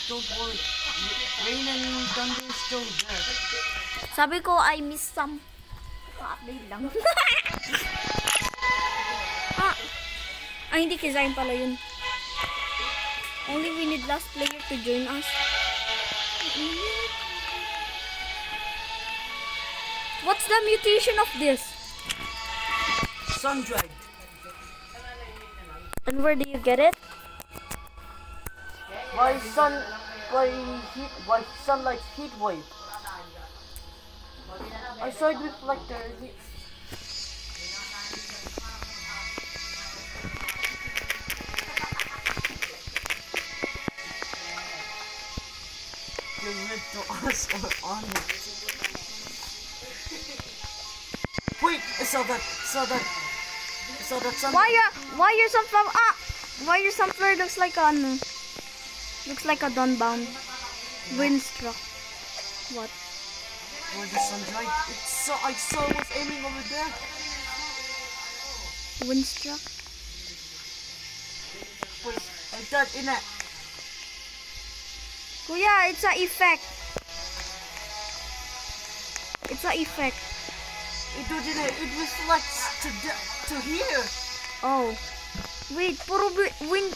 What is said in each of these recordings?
Don't worry. Rain and thunder is still there. Sabi ko, I miss some. Ka-update lang. Hindi kizain pala yun. Only we need last player to join us. What's the mutation of this? Sun-dried. And where do you get it? By sunlight heat wave. I saw it with like the red to us or on it. Wait, I saw that sun. Why your sunflower? Why your sunflower looks like a dawnbound windstruck? What? Where the sun-dried? I saw it was aiming over there. Windstruck? Wait, like that in it. Kuya, it's a effect. It's a effect. It reflects to here. Oh. Wait, puro wind.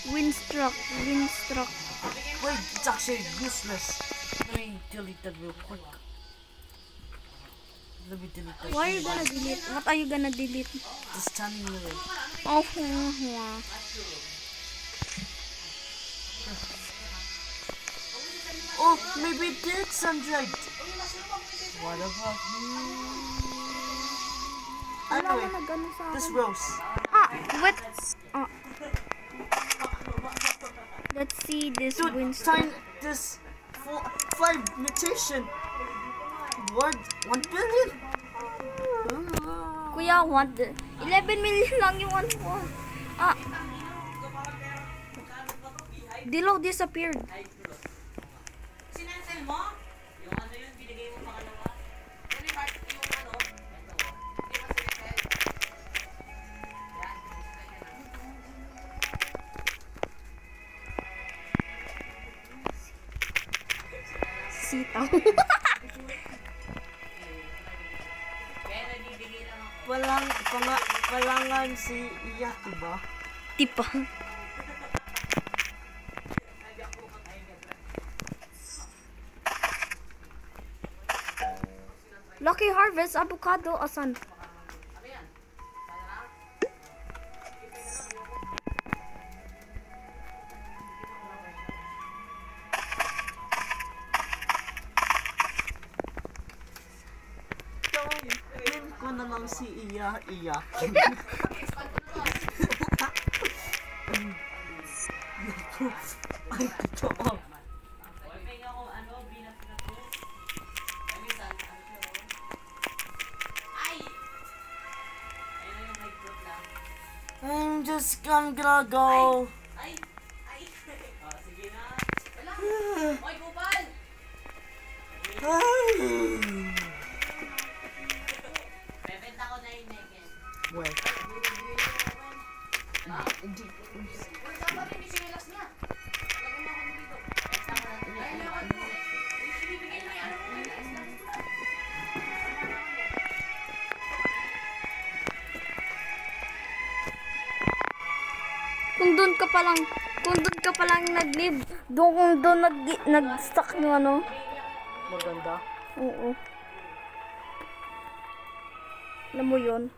Windstruck. Wait, it's actually useless. Let me delete that real quick. Let me delete that. Why are you gonna delete? What are you gonna delete? The standing mirror. Oh, oh, maybe it did sun-dried. What about you? Anyway, this rose. What? Let's see this Winston. This 5 mutation. What? 1 billion? Kuya, 11 million lang yung one mo. Dilaw disappeared. Sinansel mo? Yung ano yun, binigay mo pangalawa? Ano yung heart, yung ano? Ito. Hindi ba sinansel? Sitaw. Kaya nabibigay lang ako. Palangan si Iya, diba? Tipa. Lucky Harvest, avocado, asan? Tawagin ko na lang si Iya. Ay, totoo. I'm gonna go. Ay. Sige na. Wala. Oy, kupal. Bebenta ko na yung naked. Where? Hindi. Uy, dapat hindi sinilas niya. Lagyan mo ako dito. Ay, lawan mo. Ibibigay mo yung ano mo. Kung doon ka palang nag-live, doon nag-stuck yung ano. Maganda. Oo. Alam mo yun.